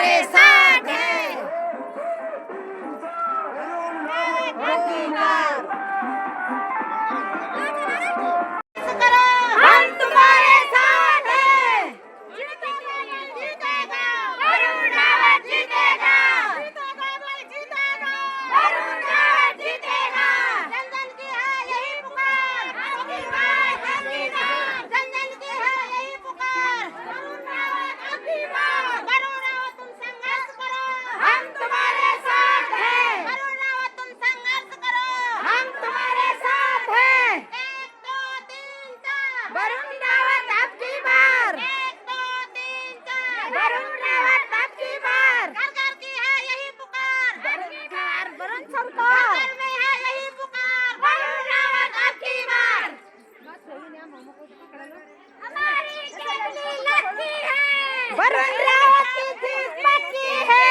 तुम्हारे साथ है। हम तुम्हारे साथ हैं। जीतेगा वरुण रावत, जीतेगा वरुण रावत, जीतेगा। जनजन की है यही पुकार, जनजन की है यही पुकार। वरुण रावत तुम संघर्ष करो, हम तुम्हारे साथ हैं। वरुण रावत तुम संघर्ष करो, हम तुम्हारे साथ हैं। 1 2 3 4 वरुण रावत अब की बार। 1 2 3 4 वरुण रावत अब की बार। घर घर की है यही पुकार, वरुण सरकार घर में है यही पुकार। वरुण रावत अब की बार। हमारी केतली लक्की है, वरुण रावत की जीत पक्की है।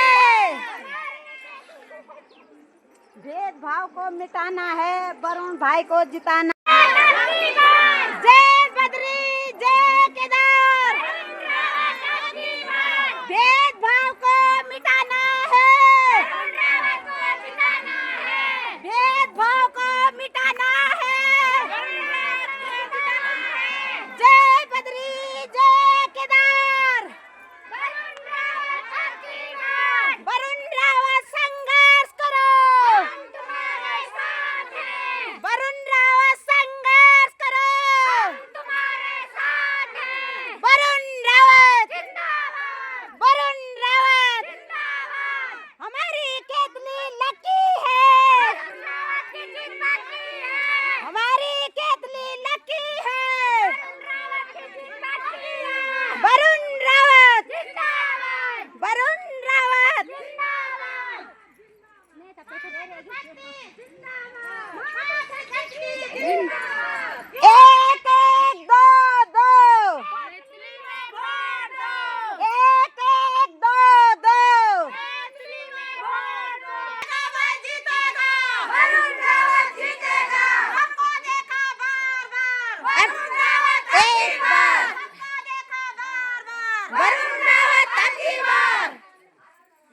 भेदभाव को मिटाना है, वरुण भाई को जिताना। जय बद्री जय केदार, भेदभाव को मिटाना है, भेदभाव को मिटाना है। जय बद्री जय केदार, वरुण रावत संघर्ष करो, वरुण रावत संघर्ष करो, वरुण रावत, वरुण रावत। हमारी केतली लकी है, हमारी केतली लकी है। वरुण रावत, वरुण रावत। एक एक दो दो, एक एक दो दो। जीतेगा वरुण रावत, जीतेगा। हमको देखा बार बार, वरुण रावत एक बार। हमको देखा बार बार, वरुण रावत अगली बार।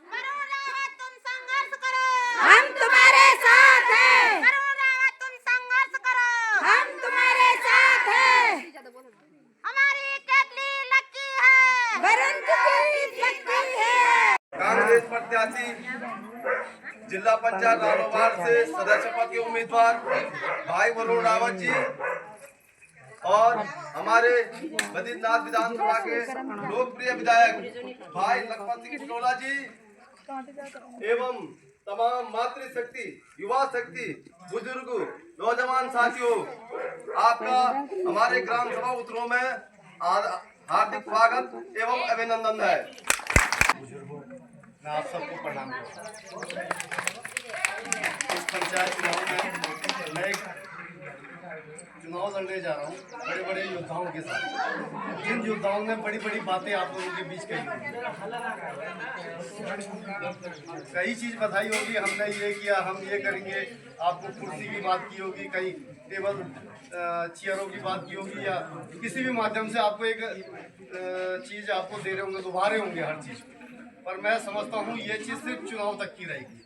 वरुण रावत तुम संघर्ष करो, हम तुम्हारे साथ हैं। वरुण रावत तुम संघर्ष करो, हम तुम्हारे साथ हैं। हमारी केतली लक्की है, वरुण की लक्की है। कांग्रेस प्रत्याशी जिला पंचायत लालवाड़ से सदस्य पद के उम्मीदवार भाई वरुण रावत जी और हमारे बद्रीनाथ विधानसभा के लोकप्रिय विधायक भाई लखपत सिंह पटोला जी एवं तमाम मातृशक्ति, युवा शक्ति, बुजुर्ग, नौजवान साथियों, आपका हमारे ग्राम सभा उत्सव में हार्दिक स्वागत एवं अभिनंदन है। मैं आप सबको प्रणाम करता हूँ। इस पंचायत चुनाव में मैं एक चुनाव लड़ने जा रहा हूँ बड़े बड़े योद्धाओं के साथ, जिन योद्धाओं ने बड़ी बड़ी बातें आप लोगों के बीच कही होंगी, कई चीज़ बताई होगी। हमने ये किया, हम ये करेंगे, आपको कुर्सी की बात की होगी, कहीं टेबल चेयरों की बात की होगी, या किसी भी माध्यम से आपको एक चीज़ आपको दे रहे होंगे, दुबारे होंगे हर चीज़। पर मैं समझता हूँ ये चीज़ सिर्फ चुनाव तक की रहेगी।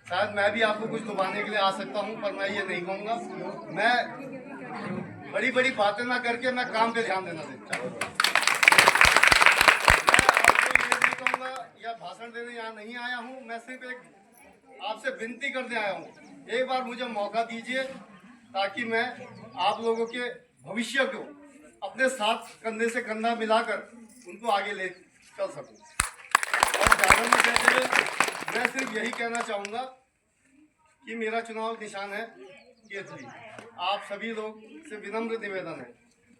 शायद मैं भी आपको कुछ दुबाने के लिए आ सकता हूँ, पर मैं ये नहीं कहूँगा। मैं बड़ी बड़ी बातें ना करके मैं काम पे ध्यान देना चाहता हूँ। मैं आपको ये नहीं कहूँगा या भाषण देने यहाँ नहीं आया हूँ, मैं सिर्फ एक आपसे विनती करने आया हूँ, एक बार मुझे मौका दीजिए ताकि मैं आप लोगों के भविष्य को अपने साथ कंधे से कंधा मिलाकर उनको आगे ले चल सकूँ। और ज़्यादा में कहते हुए मैं सिर्फ यही कहना चाहूँगा कि मेरा चुनाव निशान है केतली। आप सभी लोग से विनम्र निवेदन है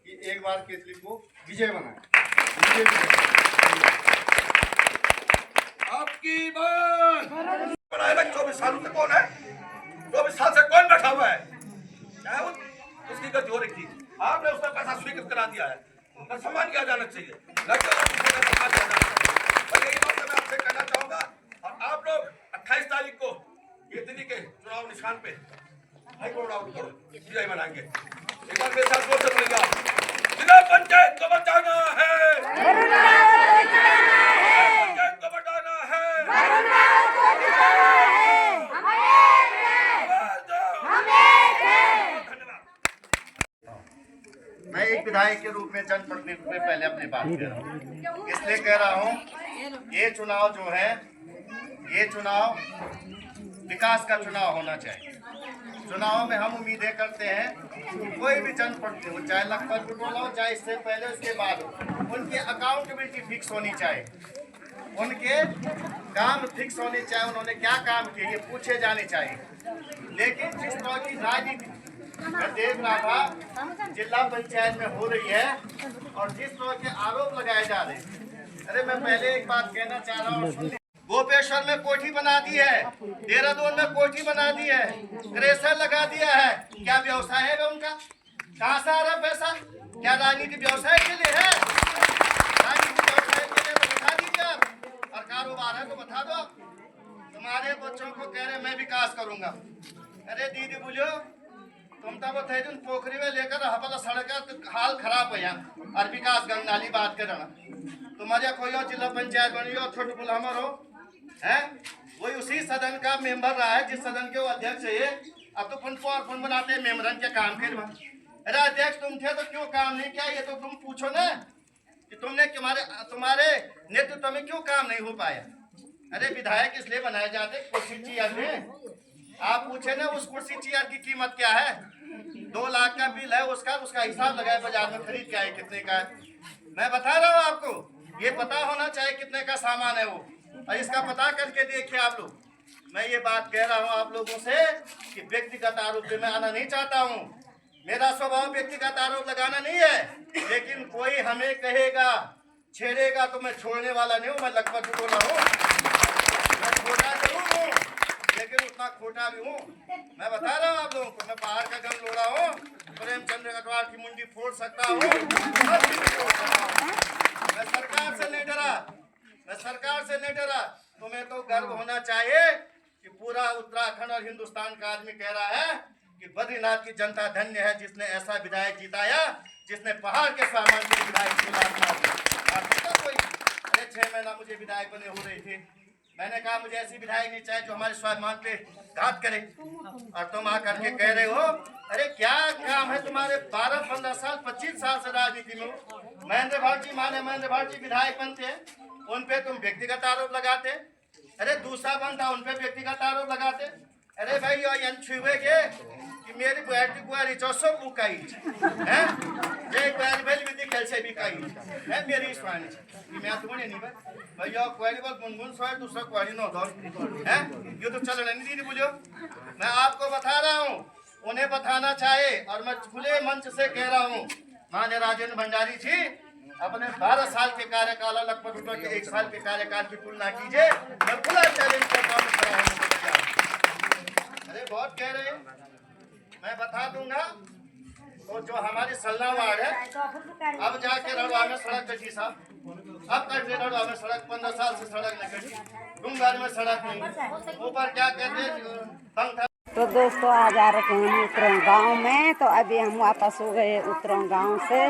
कि एक बार केतली को विजय बनाएं। आपकी बात 24 सालों से कौन है? 24 साल से कौन बैठा हुआ है? चाहे वो उसकी गलती हो रही थी, आपने उसका पैसा स्वीकृत करा दिया है, उनका सम्मान किया जाना चाहिए। यही बात मैं आपसे कहना चाहूंगा। और आप लोग 28 तारीख को केतली के चुनाव निशान पे भाई वरुण रावत को विजय बनाएंगे। एक बार मेरे साथ जोर से बोलेगा, जिला पंचायत को बचाना है, के रूप में, जनप्रतिनिधित्व में पहले अपनी बात कह रहा हूँ। इसलिए कह रहा हूँ, ये चुनाव जो है, ये चुनाव विकास का चुनाव होना चाहिए। चुनाव में हम उम्मीदें करते हैं कि कोई भी जनप्रतिनिधि हो, चाहे लखपत बुटोला हो, चाहे इससे पहले उसके बाद हो, उनकी अकाउंटेबिलिटी फिक्स होनी चाहिए, उनके काम फिक्स होने चाहिए, उन्होंने क्या काम किए ये पूछे जाने चाहिए। लेकिन जिस तरह की राजनीति मैं देख रहा था जिला पंचायत में हो रही है और जिस तरह के आरोप लगाए जा रहे हैं, अरे मैं पहले एक बात कहना चाह रहा हूँ। गोपेश्वर में कोठी बना दी है, देहरादून में कोठी बना दी है, क्रेशर लगा दिया है, क्या व्यवसाय है उनका? कहाँ से आ रहा पैसा? क्या राजनीति व्यवसाय के लिए है? राजनीति व्यवसाय के लिए तो बता दीजिए आप, और कारोबार है तो बता दो। तुम्हारे बच्चों को कह रहे मैं विकास करूंगा, अरे दीदी बोलो तुम तो थे दिन पोखरी में लेकर हपला सड़क का हाल खराब है यहाँ, और विकास गंगाली बात कर रहा तुम्हारे कोई और जिला पंचायत बनी हो, छोटे बुलामर हो है, वही उसी सदन का मेंबर रहा है जिस सदन के वो अध्यक्ष है। अब तो फंड बनाते हैं मेंबरन के काम के। अरे अध्यक्ष तुम थे तो क्यों काम नहीं किया, ये तो तुम पूछो ना कि तुमने तुम्हारे नेतृत्व में क्यों काम नहीं हो पाया। अरे विधायक इसलिए बनाए जाते कुर्सी चेयर में, आप पूछे ना उस कुर्सी चेयर की कीमत क्या है? 2 लाख का बिल है उसका हिसाब लगाए बाजार में खरीद के आए कितने का है। मैं बता रहा हूँ आपको, ये पता होना चाहिए कितने का सामान है वो, और इसका पता करके देखिए आप लोग। मैं ये बात कह रहा हूँ आप लोगों से कि व्यक्तिगत आरोप में आना नहीं चाहता हूँ, मेरा स्वभाव व्यक्तिगत आरोप लगाना नहीं है, लेकिन कोई हमें कहेगा छेड़ेगा तो मैं छोड़ने वाला नहीं हूँ। मैं लखपत बुटोला हूँ, मैं छोटा जरूर हूँ लेकिन उतना खोटा भी हूँ। मैं बता रहा हूँ आप लोगों को, मैं पहाड़ का गम लोड़ा हूँ, प्रेमचंद्र अग्रवाल की मुंडी फोड़ सकता हूँ। मैं सरकार से नहीं डरा, मैं सरकार से नहीं डरा। तुम्हें तो गर्व होना चाहिए कि पूरा उत्तराखंड और हिंदुस्तान का आदमी कह रहा है कि बद्रीनाथ की जनता धन्य है जिसने ऐसा विधायक जिताया, जिसने पहाड़ के सामान के विधायक को कोई। अरे 6 महीना मुझे विधायक बने हो रहे थे, मैंने कहा मुझे ऐसी विधायक नहीं चाहिए जो हमारे स्वाभिमान पे घात करे, और तुम आकर के कह रहे हो अरे क्या काम है तुम्हारे? 12-15 साल 25 साल से राजनीति में हो। महेंद्र भाट जी विधायक बनते हैं, उन पे तुम व्यक्तिगत आरोप लगाते। अरे दूसरा बनता उन पे व्यक्तिगत आरोप लगाते। अरे भाई ये छुए के कि मेरी बुआरी 400 बुकाई है, एक बुआरी भेल विधि खेल से भी कही है मेरी स्वानी मैं तुम्हें नहीं भैया क्वारी बल गुनगुन स्वाय दूसरा क्वारी न दो है, ये तो चल नहीं दीदी बुझो। मैं आपको बता रहा हूँ, उन्हें बताना चाहिए, और मैं खुले मंच से कह रहा हूँ माननीय राजेंद्र भंडारी जी अपने 12 साल के कार्यकाल लखपत बुटोला के 1 साल के कार्यकाल की तुलना कीजिए। मैं खुला चैलेंज करता हूँ। अरे बहुत कह रहे हैं, मैं बता दूंगा। तो जो हमारी सलना वार्ड है अब जाके रड़वा में सड़क कटी साहब, अब कट रही रड़वा में सड़क, 15 साल से सड़क नहीं कटी, डूंगर में सड़क नहीं, ऊपर क्या कहते हैं। तो दोस्तों आज आ रखे हैं हम उतरों गांव में, तो अभी हम वापस हो गए उतरों गांव से।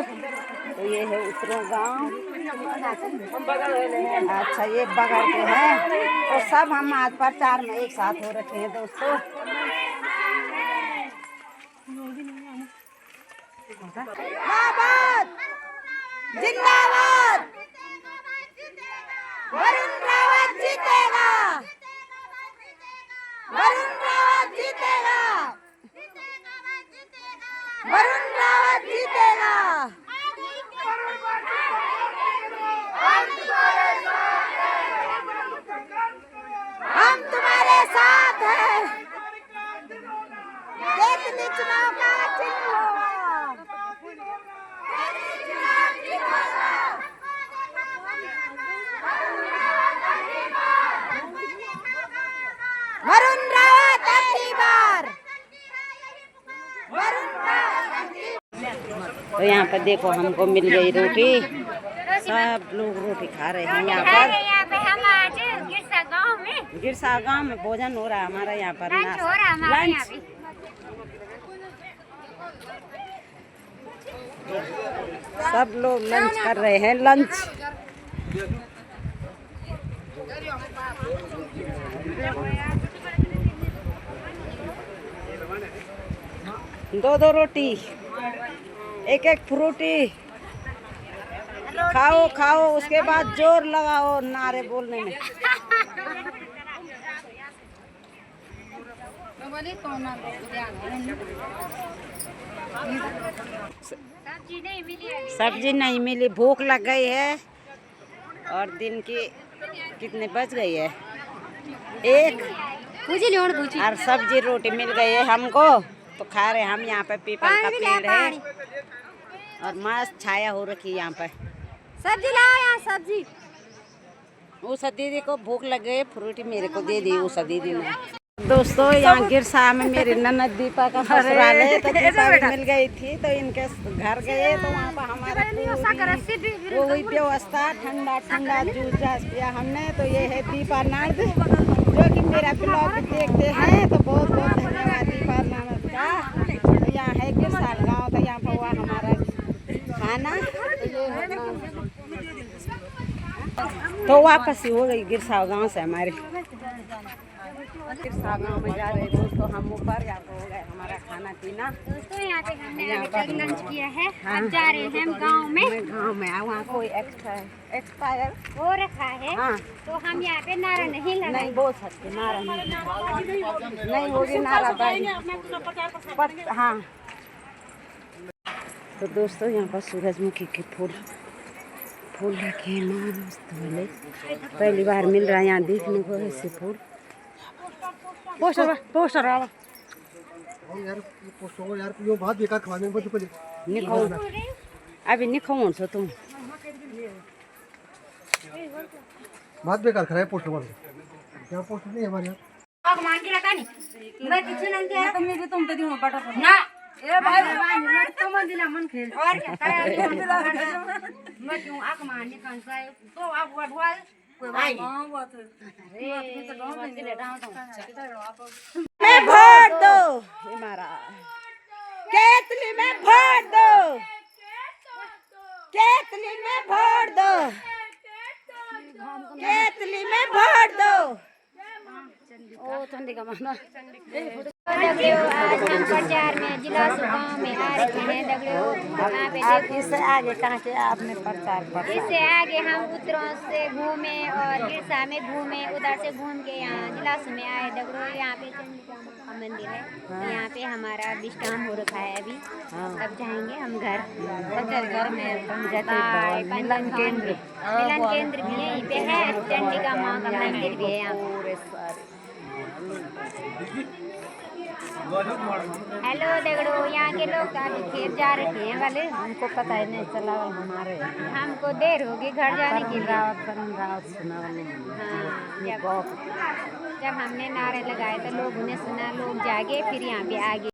तो ये है उतरों गांव, अच्छा ये बगल के हैं। तो सब हम आज प्रचार में एक साथ हो रखे हैं दोस्तों। जिंदाबाद जिंदाबाद, वरुण रावत जीतेगा, वरुण रावत जीतेगा, वरुण रावत जीतेगा। हम तुम्हारे साथ हैं। देखनी चुनाव का चिन्ह होगा, वरुण रावत अगली बार, वरुण रावत। तो यहाँ पर देखो हमको मिल गई रोटी, सब लोग रोटी खा रहे हैं यहाँ पर। हम आज गिरसा गांव में भोजन हो रहा है हमारा यहाँ पर, लंच हो रहा है हमारे यहाँ भी। सब लोग लंच कर रहे हैं, लंच। दो रोटी, एक फ्रूटी, खाओ खाओ, उसके बाद जोर लगाओ नारे बोलने में। सब्जी नहीं मिली, भूख लग गई है और दिन की कितने बज गई है 1 और सब्जी रोटी मिल गई है हमको तो खा रहे। हम यहाँ पे पीपल का पेड़ है और मस्त छाया हो रखी है यहाँ पे। सब्जी लाओ यहाँ सब्जी। उस दीदी को भूख लग गई, फ्रूटी मेरे को दे दी उस दीदी ने। दोस्तों यहाँ गिरसा में मेरी ननद दीपा का ससुराल है तो दीपा भी मिल गई थी तो इनके घर गए तो वहाँ पर हमारा वो हुई व्यवस्था, ठंडा ठंडा जूस जास पिया हमने। तो ये है दीपा नर्द जो कि मेरा ब्लॉग देखते हैं तो बहुत बहुत धन्यवाद दीपा नर्द का। तो यहाँ है गिरसा गाँव तो यहाँ पर हुआ हमारा खाना तो वापस ही हो गई गिरसा गाँव से हमारे। गिरसा गाँव में जा रहे दोस्तों हम ऊपर, यहाँ पर हो गया हमारा खाना पीना। दोस्तों यहाँ पे हमने अभी तक लंच किया है। अब जा रहे हैं हम गाँव में। गाँव में वहाँ कोई एक्सपायर हो रखा है। हाँ तो हम यहाँ पे नारा नहीं लगाएंगे। नहीं बोल सकते, नारा नहीं होगी नाराबाजी। हाँ तो दोस्तों यहाँ पर सूरजमुखी के फूल रखे मस्त वाले, पहली बार मिल रहा है यहाँ देखने को ऐसे फूल। पोस्टर यार पोस्टर यार यो बहुत बेकार खाने में बच निखो अभी निखो सो तुम बहुत बेकार खराब पोस्टर वाले यहाँ पोस्टर नहीं हमारे यहाँ मान के रखा नहीं मैं किसी नंते है तुम तो दियो बटा ना ए भाई तो मन दिला मन खेल और क्या मैं क्यों आंख मारने कान से तो आप वडवा कोई बात हां बात मैं वोट दो हमारा केतली में वोट दो, केतली में वोट दो, केतली में वोट दो। ओ चंडी का माना आज हम प्रचार में जिला गाँव में आ रहे हैं दगड़ियों। आप इससे आगे कहाँ से आपने प्रचार पर इससे आगे हम उत्तरों से घूमे और गिरसा में घूमे, उधर से घूम के यहाँ जिला में आए दगड़ियों। यहाँ पे चंडिका माँ का मंदिर है तो यहाँ पे हमारा विश्राम हो रखा है अभी। अब जाएंगे हम घर में। मिलन केंद्र भी यहीं पे है, चंडिका माँ का मंदिर भी है यहाँ। हेलो दगड़ो, यहाँ के लोग काफी खेत जा रखे हैं वाले, हमको पता ही नहीं चला हमारे हमको देर होगी घर जाने के लिए। रावत सुना जब हमने नारे लगाए तो लोगों ने सुना, लोग जागे फिर यहाँ पे आ गए।